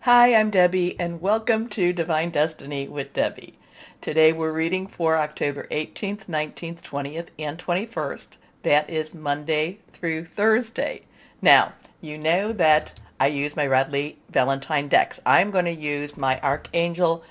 Hi, I'm Debbie, and welcome to Divine Destiny with Debbie. Today we're reading for October 18th, 19th, 20th, and 21st. That is Monday through Thursday. Now, you know that I use my Radley Valentine decks. I'm going to use my Archangel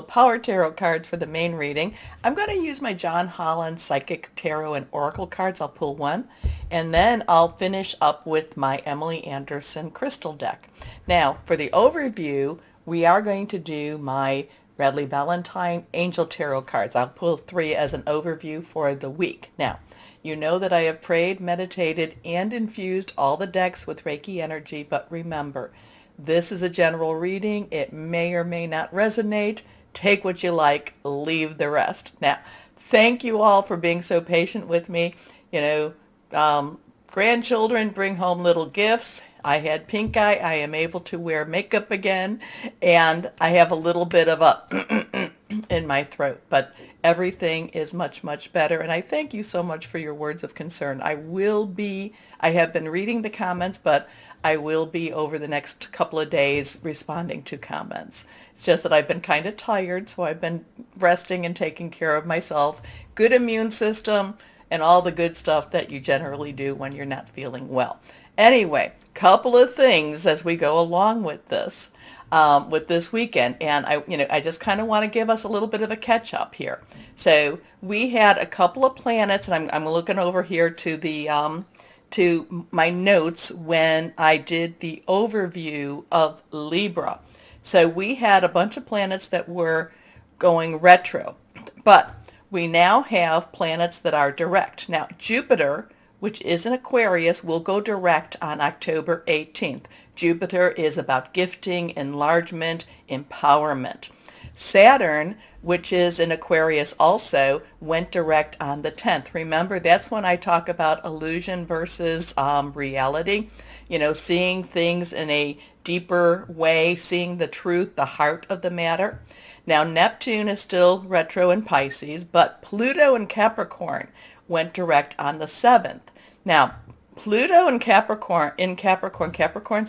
Power Tarot cards for the main reading. I'm going to use my John Holland Psychic Tarot and Oracle cards. I'll pull one, and then I'll finish up with my Emily Anderson Crystal deck. Now, for the overview, we are going to do my Radley Valentine Angel Tarot cards. I'll pull three as an overview for the week. Now, you know that I have prayed, meditated, and infused all the decks with Reiki energy, but remember, this is a general reading. It may or may not resonate. Take what you like, leave the rest. Now, thank you all for being so patient with me. Grandchildren bring home little gifts. I had pink eye. I am able to wear makeup again, and I have a little bit of a in my throat, but everything is much, much better. And I thank you so much for your words of concern. I have been reading the comments, but I will be over the next couple of days responding to comments. It's just that I've been kind of tired, so I've been resting and taking care of myself. Good immune system and all the good stuff that you generally do when you're not feeling well. Anyway, couple of things as we go along with this weekend, and I just kind of want to give us a little bit of a catch up here. So we had a couple of planets, and I'm looking over here to the to my notes when I did the overview of Libra. So we had a bunch of planets that were going retro, but we now have planets that are direct. Now, Jupiter, which is in Aquarius, will go direct on October 18th. Jupiter is about gifting, enlargement, empowerment. Saturn, which is in Aquarius also, went direct on the 10th. Remember, that's when I talk about illusion versus reality. Seeing things in a deeper way, seeing the truth, the heart of the matter. Now, Neptune is still retro in Pisces, but Pluto in Capricorn went direct on the 7th. Now, Pluto in Capricorn's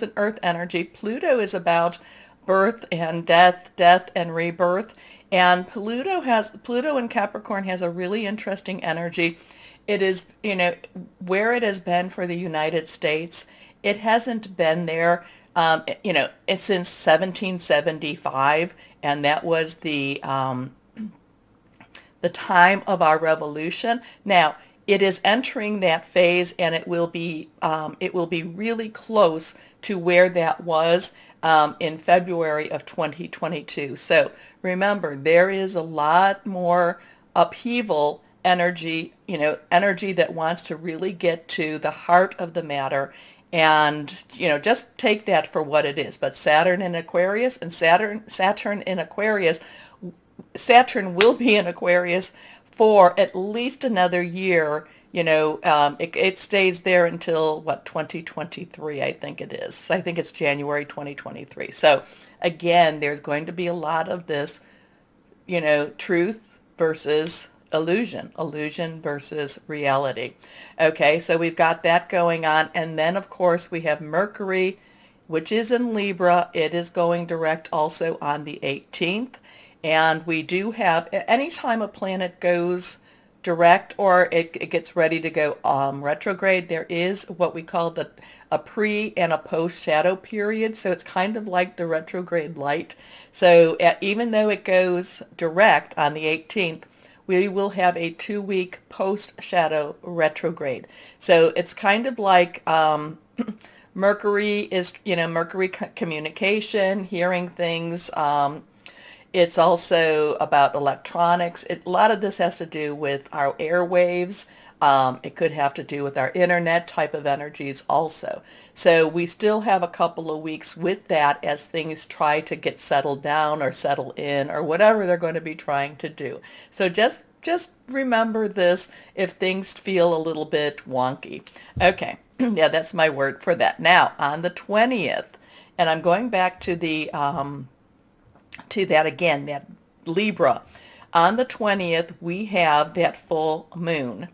an earth energy. Pluto is about birth and death and rebirth. And Pluto in Capricorn has a really interesting energy. It is, where it has been for the United States, it hasn't been there, it's since 1775, and that was the time of our revolution. Now, it is entering that phase, and it will be really close to where that was in February of 2022. So remember, there is a lot more upheaval energy, energy that wants to really get to the heart of the matter, and just take that for what it is. But Saturn in Aquarius, and Saturn in Aquarius, Saturn will be in Aquarius for at least another year. It stays there until 2023, I think it is. I think it's January 2023. So again, there's going to be a lot of this, truth versus illusion versus reality. Okay, so we've got that going on. And then, of course, we have Mercury, which is in Libra. It is going direct also on the 18th. And we do have, anytime a planet goes direct or it gets ready to go retrograde, there is what we call a pre and a post shadow period. So it's kind of like the retrograde light. So even though it goes direct on the 18th, we will have a 2-week post shadow retrograde. So it's kind of like Mercury is, Mercury communication, hearing things. It's also about electronics. A lot of this has to do with our airwaves. It could have to do with our internet type of energies also. So we still have a couple of weeks with that as things try to get settled down or settle in or whatever they're going to be trying to do. So just remember this if things feel a little bit wonky. Okay, yeah, that's my word for that. Now, on the 20th, and I'm going back to the to that again, that Libra. On the 20th, we have that full moon.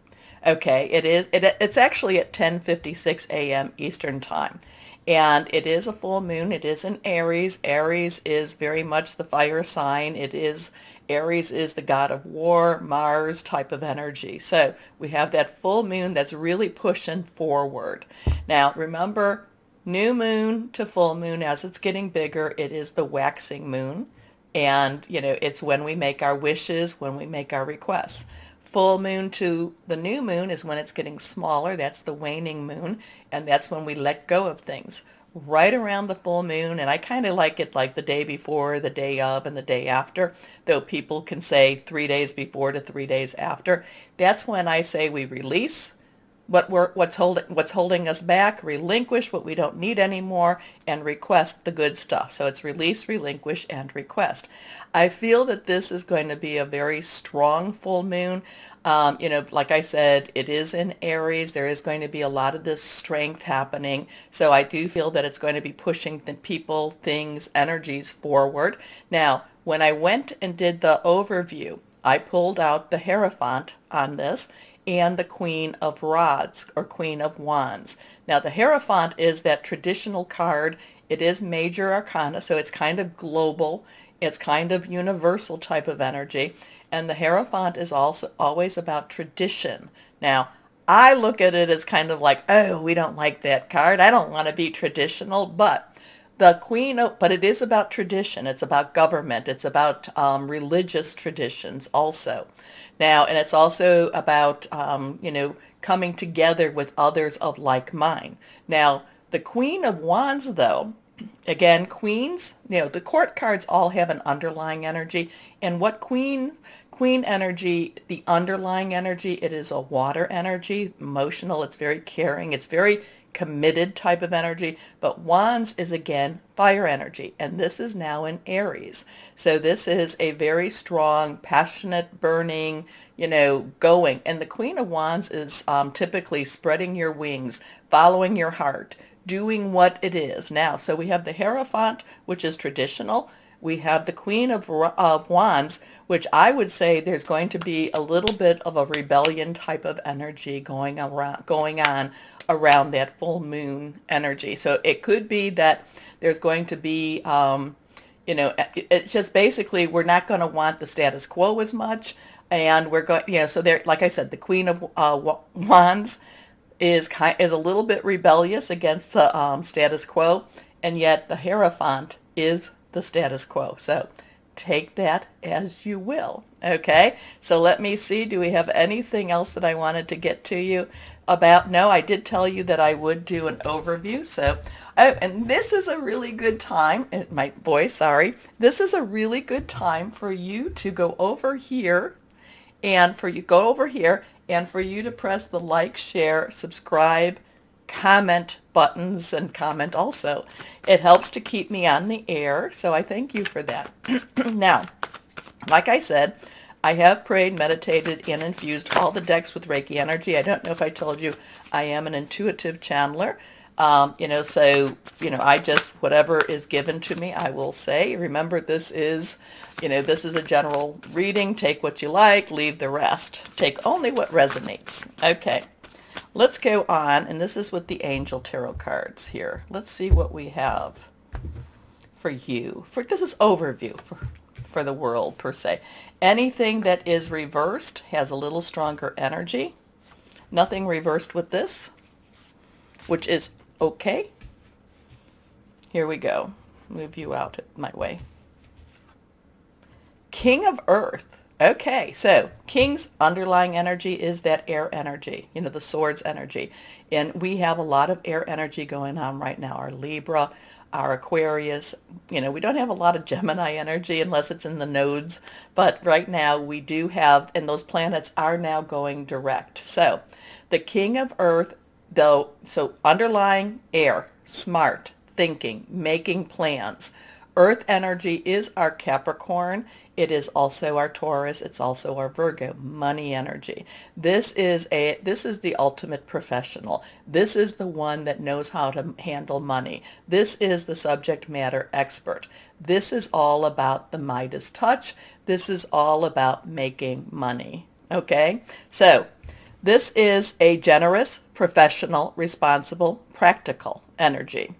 Okay, it's actually at 10:56 a.m. Eastern Time. And it is a full moon. It is in Aries. Aries is very much the fire sign. Aries is the god of war, Mars type of energy. So we have that full moon that's really pushing forward. Now remember, new moon to full moon, as it's getting bigger, it is the waxing moon. And, it's when we make our wishes, when we make our requests. Full moon to the new moon is when it's getting smaller. That's the waning moon. And that's when we let go of things. Right around the full moon, and I kind of like it like the day before, the day of, and the day after, though people can say 3 days before to 3 days after. That's when I say we release what's holding us back, relinquish what we don't need anymore, and request the good stuff. So it's release, relinquish, and request. I feel that this is going to be a very strong full moon. Like I said, it is in Aries. There is going to be a lot of this strength happening. So I do feel that it's going to be pushing the people, things, energies forward. Now, when I went and did the overview, I pulled out the Hierophant on this and the Queen of Rods or Queen of Wands. Now, the Hierophant is that traditional card. It is major arcana, so it's kind of global. It's kind of universal type of energy. And the Hierophant is also always about tradition. Now, I look at it as kind of like, oh, we don't like that card. I don't want to be traditional, but but it is about tradition. It's about government. It's about religious traditions also. Now, and it's also about, coming together with others of like mind. Now, the Queen of Wands, though, again, queens, the court cards all have an underlying energy. And what queen energy, the underlying energy, it is a water energy, emotional. It's very caring. It's very committed type of energy. But Wands is again fire energy, and this is now in Aries. So this is a very strong, passionate, burning, going. And the Queen of Wands is typically spreading your wings, following your heart, doing what it is. Now, so we have the Hierophant, which is traditional. We have the Queen of Wands, which I would say there's going to be a little bit of a rebellion type of energy going on around that full moon energy. So it could be that there's going to be, it's just basically we're not going to want the status quo as much. And we're going, so there, like I said, the Queen of Wands is a little bit rebellious against the status quo, and yet the Hierophant is the status quo. So take that as you will. Okay, so let me see. Do we have anything else that I wanted to get to you about? No, I did tell you that I would do an overview. So, and this is a really good time. This is a really good time for you to go over here, and for you to press the like, share, subscribe, comment buttons, and comment also. It helps to keep me on the air, so I thank you for that. Now, like I said, I have prayed, meditated, and infused all the decks with Reiki energy. I don't know if I told you I am an intuitive channeler. I just, whatever is given to me, I will say. Remember, this is a general reading. Take what you like, leave the rest. Take only what resonates. Okay, let's go on, and this is with the Angel Tarot cards here. Let's see what we have for you. This is overview for the world, per se. Anything that is reversed has a little stronger energy. Nothing reversed with this, which is okay. Here we go. Move you out my way. King of Earth. Okay, so King's underlying energy is that air energy, the swords energy. And we have a lot of air energy going on right now. Our Libra, our Aquarius, we don't have a lot of Gemini energy unless it's in the nodes. But right now we do have, and those planets are now going direct. So the King of Earth, though, so underlying air, smart, thinking, making plans. Earth energy is our Capricorn. It is also our Taurus. It's also our Virgo, money energy. This is the ultimate professional. This is the one that knows how to handle money. This is the subject matter expert. This is all about the Midas touch. This is all about making money. Okay? So this is a generous, professional, responsible, practical energy.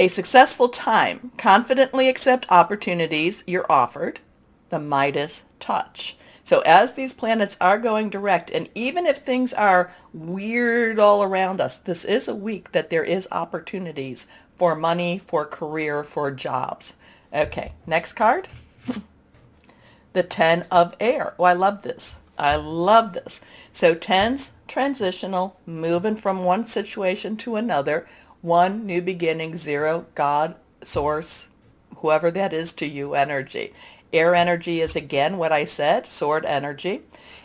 A successful time. Confidently accept opportunities you're offered. The Midas touch. So as these planets are going direct, and even if things are weird all around us, this is a week that there is opportunities for money, for career, for jobs. Okay, next card. The 10 of air. Oh, I love this. I love this. So 10's transitional, moving from one situation to another, one new beginning, 0, God, source, whoever that is to you, energy. Air energy is again what I said, sword energy.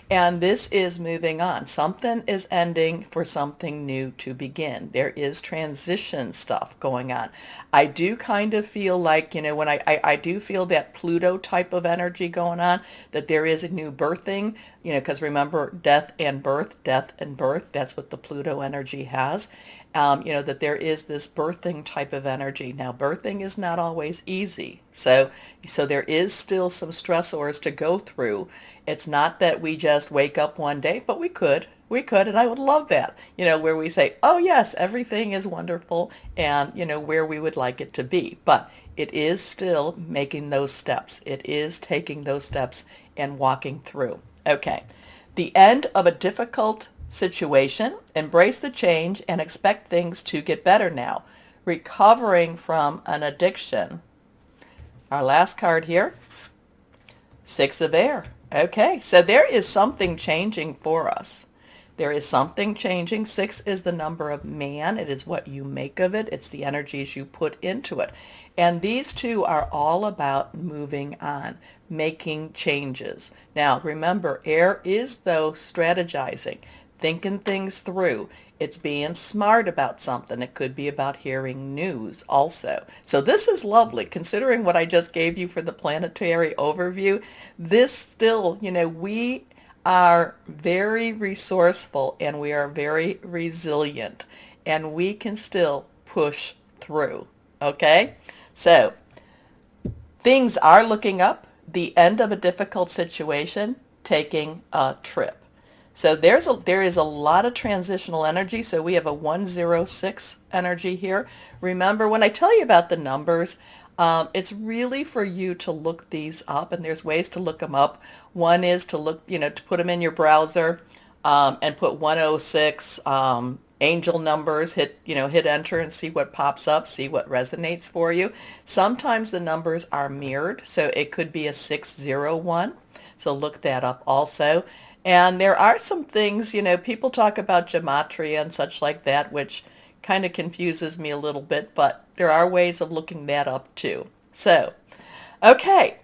And this is moving on. Something is ending for something new to begin. There is transition stuff going on. I do kind of feel like, when I do feel that Pluto type of energy going on, that there is a new birthing, because remember, death and birth, that's what the Pluto energy has. That there is this birthing type of energy. Now, birthing is not always easy. So there is still some stressors to go through. It's not that we just wake up one day, but we could, and I would love that, where we say, oh yes, everything is wonderful, and, where we would like it to be. But it is still making those steps. It is taking those steps and walking through. Okay. The end of a difficult situation. Embrace the change and expect things to get better now. Recovering from an addiction. Our last card here. 6 of air. Okay, so there is something changing for us. There is something changing. 6 is the number of man. It is what you make of it. It's the energies you put into it. And these two are all about moving on, making changes. Now, remember, air is, though, strategizing, thinking things through. It's being smart about something. It could be about hearing news also. So this is lovely. Considering what I just gave you for the planetary overview, this still, we are very resourceful and we are very resilient and we can still push through. Okay? So things are looking up. The end of a difficult situation, taking a trip. So there is a lot of transitional energy. So we have a 106 energy here. Remember, when I tell you about the numbers, it's really for you to look these up, and there's ways to look them up. One is to look, to put them in your browser and put 106 angel numbers, hit enter and see what pops up, see what resonates for you. Sometimes the numbers are mirrored, so it could be a 601. So look that up also. And there are some things, people talk about gematria and such like that, which kind of confuses me a little bit, but there are ways of looking that up too. So, okay.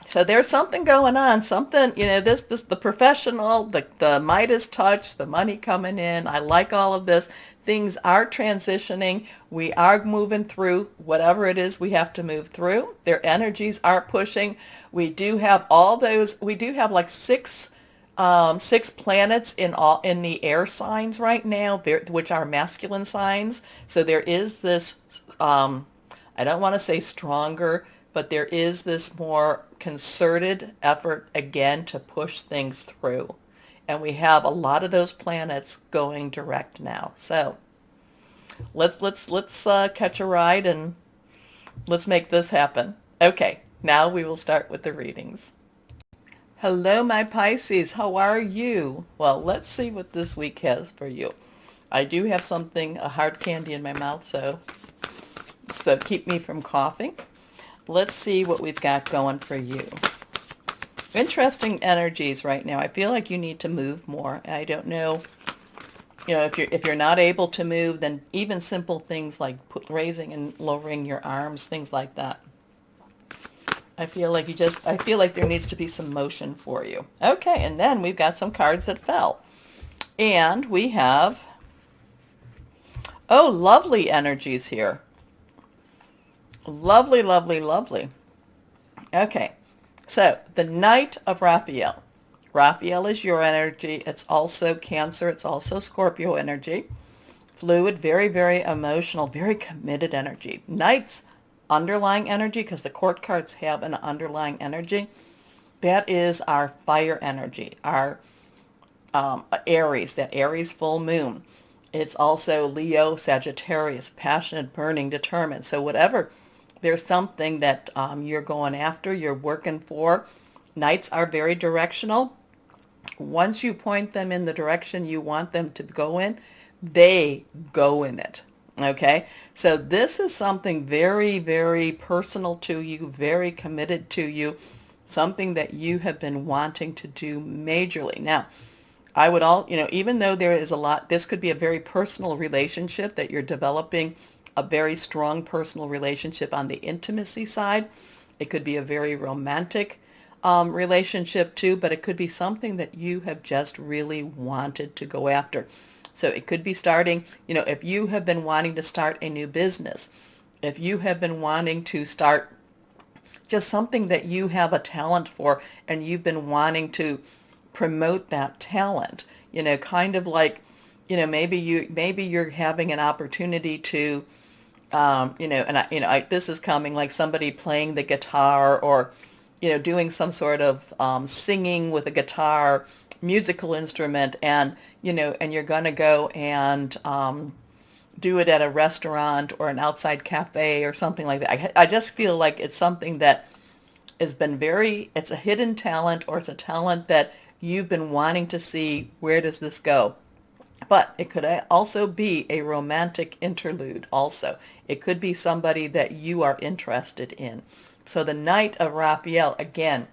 So there's something going on, something, the professional, the Midas touch, the money coming in. I like all of this. Things are transitioning. We are moving through whatever it is we have to move through. Their energies are pushing. We do have all those. We do have like six planets in the air signs right now, which are masculine signs. So there is this. I don't want to say stronger, but there is this more concerted effort again to push things through. And we have a lot of those planets going direct now. So let's catch a ride and let's make this happen. Okay, now we will start with the readings. Hello, my Pisces. How are you? Well, let's see what this week has for you. I do have a hard candy in my mouth, so keep me from coughing. Let's see what we've got going for you. Interesting energies right now. I feel like you need to move more. I don't know, if you're not able to move, then even simple things like raising and lowering your arms, things like that. I feel like there needs to be some motion for you. Okay, and then we've got some cards that fell. And we have, lovely energies here. Lovely, lovely, lovely. Okay, so the Knight of Raphael. Raphael is your energy. It's also Cancer. It's also Scorpio energy. Fluid, very, very emotional, very committed energy. Knight's underlying energy, because the court cards have an underlying energy, that is our fire energy, our Aries, that Aries full moon. It's also Leo, Sagittarius, passionate, burning, determined. So whatever, there's something that you're going after, you're working for. Nights are very directional. Once you point them in the direction you want them to go in, they go in it. Okay? So this is something very, very personal to you, very committed to you, something that you have been wanting to do majorly. Now, I would even though there is a lot, this could be a very personal relationship that you're developing, a very strong personal relationship on the intimacy side. It could be a very romantic relationship too, but it could be something that you have just really wanted to go after. So it could be starting, if you have been wanting to start a new business, if you have been wanting to start just something that you have a talent for and you've been wanting to promote that talent, kind of like, maybe you're having an opportunity to, this is coming like somebody playing the guitar or, doing some sort of singing with a guitar, musical instrument, and, and you're going to go and do it at a restaurant or an outside cafe or something like that. I just feel like it's something that has been it's a hidden talent, or it's a talent that you've been wanting to see, where does this go? But it could also be a romantic interlude also. It could be somebody that you are interested in. So the Knight of Raphael, again,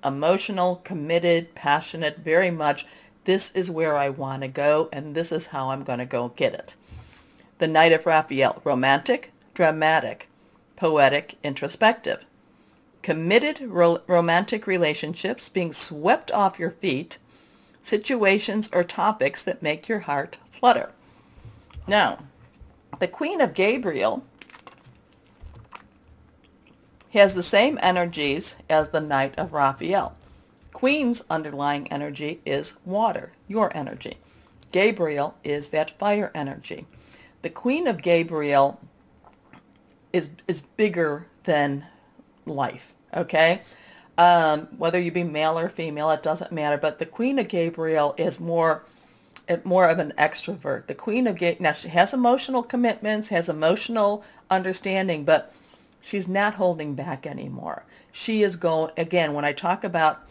emotional, committed, passionate, very much, this is where I want to go, and this is how I'm going to go get it. The Knight of Raphael, romantic, dramatic, poetic, introspective. Committed romantic relationships, being swept off your feet, situations or topics that make your heart flutter. Now, the Queen of Gabriel has the same energies as the Knight of Raphael. Queen's underlying energy is water, your energy. Gabriel is that fire energy. The Queen of Gabriel is bigger than life, okay? Whether you be male or female, it doesn't matter, but the Queen of Gabriel is more of an extrovert. The Queen of Gabriel, now she has emotional commitments, has emotional understanding, but she's not holding back anymore. She is going, again, when I talk about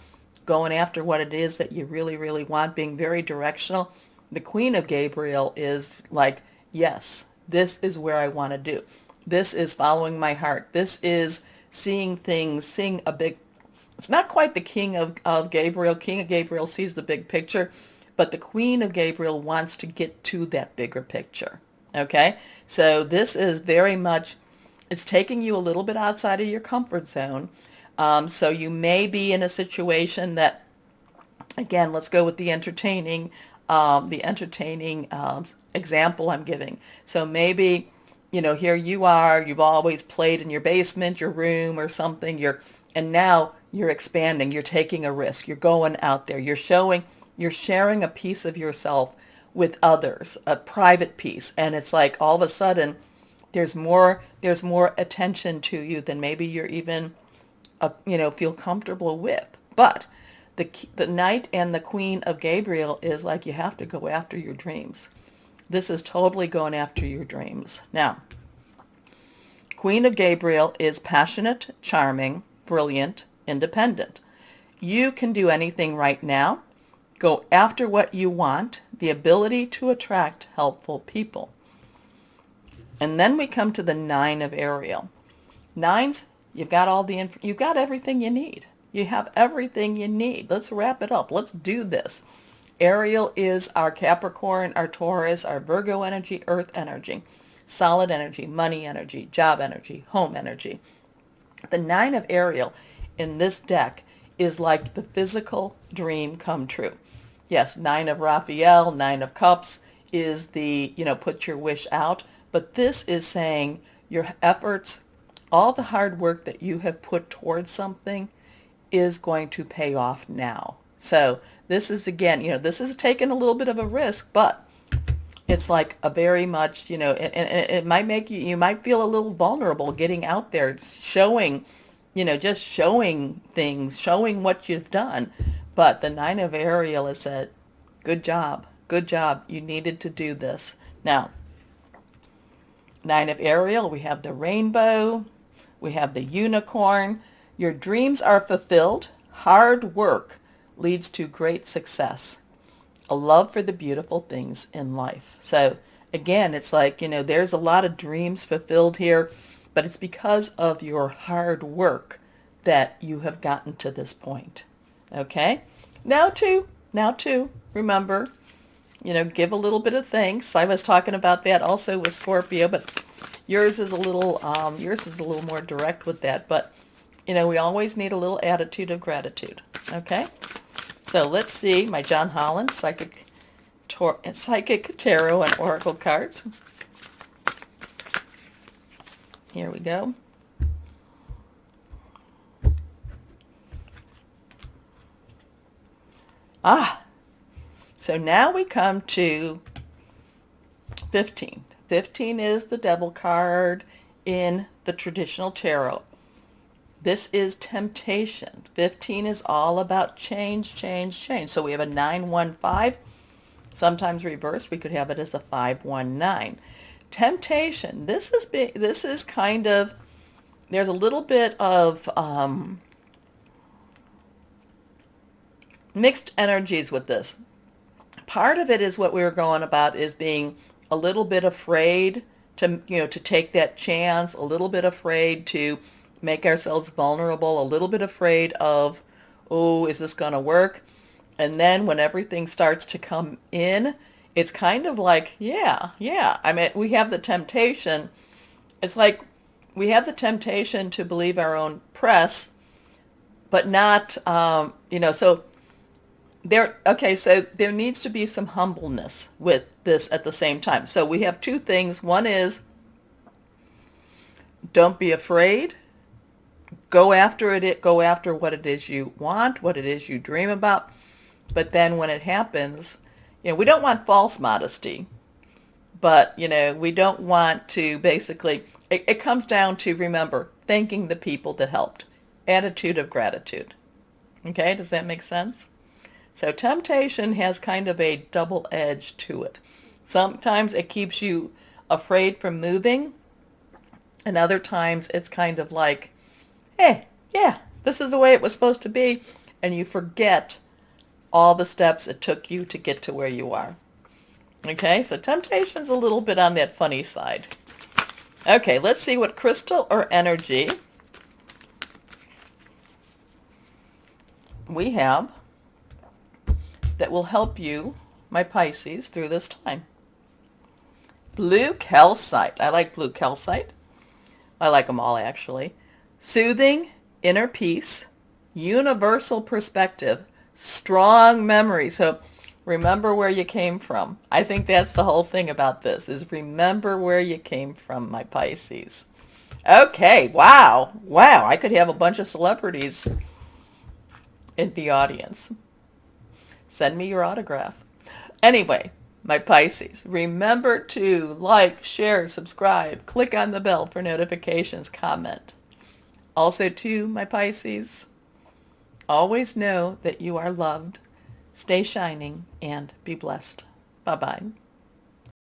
going after what it is that you really, really want, being very directional, the Queen of Gabriel is like, yes, this is where I want to do. This is following my heart. This is seeing things, seeing a big, it's not quite the King of Gabriel. King of Gabriel sees the big picture, but the Queen of Gabriel wants to get to that bigger picture. Okay? So this is very much, it's taking you a little bit outside of your comfort zone. So you may be in a situation that, again, let's go with the entertaining example I'm giving. So maybe, here you are, you've always played in your basement, your room or something, and now you're expanding, you're taking a risk, you're going out there, you're sharing a piece of yourself with others, a private piece, and it's like all of a sudden there's more attention to you than maybe you're even feel comfortable with. But the Knight and the Queen of Gabriel is like, you have to go after your dreams. This is totally going after your dreams. Now, Queen of Gabriel is passionate, charming, brilliant, independent. You can do anything right now. Go after what you want, the ability to attract helpful people. And then we come to the Nine of Ariel. Nines, you've got you've got everything you need. You have everything you need. Let's wrap it up. Let's do this. Ariel is our Capricorn, our Taurus, our Virgo energy, earth energy, solid energy, money energy, job energy, home energy. The Nine of Ariel in this deck is like the physical dream come true. Yes, Nine of Raphael, Nine of Cups is the, put your wish out. But this is saying your efforts, all the hard work that you have put towards something is going to pay off now. So this is, again, this is taking a little bit of a risk, but it's like a very much, and it might make you might feel a little vulnerable getting out there, showing, just showing things, showing what you've done. But the Nine of Ariel has said, good job, you needed to do this. Now, 9 of Ariel, we have the rainbow, we have the unicorn. Your dreams are fulfilled. Hard work leads to great success. A love for the beautiful things in life. So again, it's like, there's a lot of dreams fulfilled here, but it's because of your hard work that you have gotten to this point. Okay? Now to remember, give a little bit of thanks. I was talking about that also with Scorpio, but yours is a little more direct with that. But, we always need a little attitude of gratitude. Okay? So let's see my John Holland Psychic Tarot and Oracle cards. Here we go. So now we come to 15. 15 is the Devil card in the traditional tarot. This is temptation. 15 is all about change, change, change. So we have a 915. Sometimes reversed, we could have it as a 519. Temptation. This is kind of, there's a little bit of mixed energies with this. Part of it is what we were going about is being a little bit afraid to take that chance, a little bit afraid to make ourselves vulnerable, a little bit afraid of, oh, is this going to work? And then when everything starts to come in, it's kind of like, yeah. I mean, we have the temptation. It's like we have the temptation to believe our own press, but not, so there needs to be some humbleness with this at the same time. So we have two things. One is, don't be afraid. Go after it. Go after what it is you want, what it is you dream about. But then when it happens, we don't want false modesty. But, we don't want to basically, it comes down to, remember, thanking the people that helped. Attitude of gratitude. Okay, does that make sense? So temptation has kind of a double edge to it. Sometimes it keeps you afraid from moving, and other times it's kind of like, hey, yeah, this is the way it was supposed to be, and you forget all the steps it took you to get to where you are. Okay, so temptation's a little bit on that funny side. Okay, let's see what crystal or energy we have that will help you, my Pisces, through this time. Blue calcite. I like blue calcite. I like them all, actually. Soothing, inner peace, universal perspective, strong memory. So remember where you came from. I think that's the whole thing about this, is remember where you came from, my Pisces. Okay, wow. I could have a bunch of celebrities in the audience. Send me your autograph. Anyway, my Pisces, remember to like, share, subscribe, click on the bell for notifications, comment. Also, too, my Pisces, always know that you are loved. Stay shining and be blessed. Bye-bye.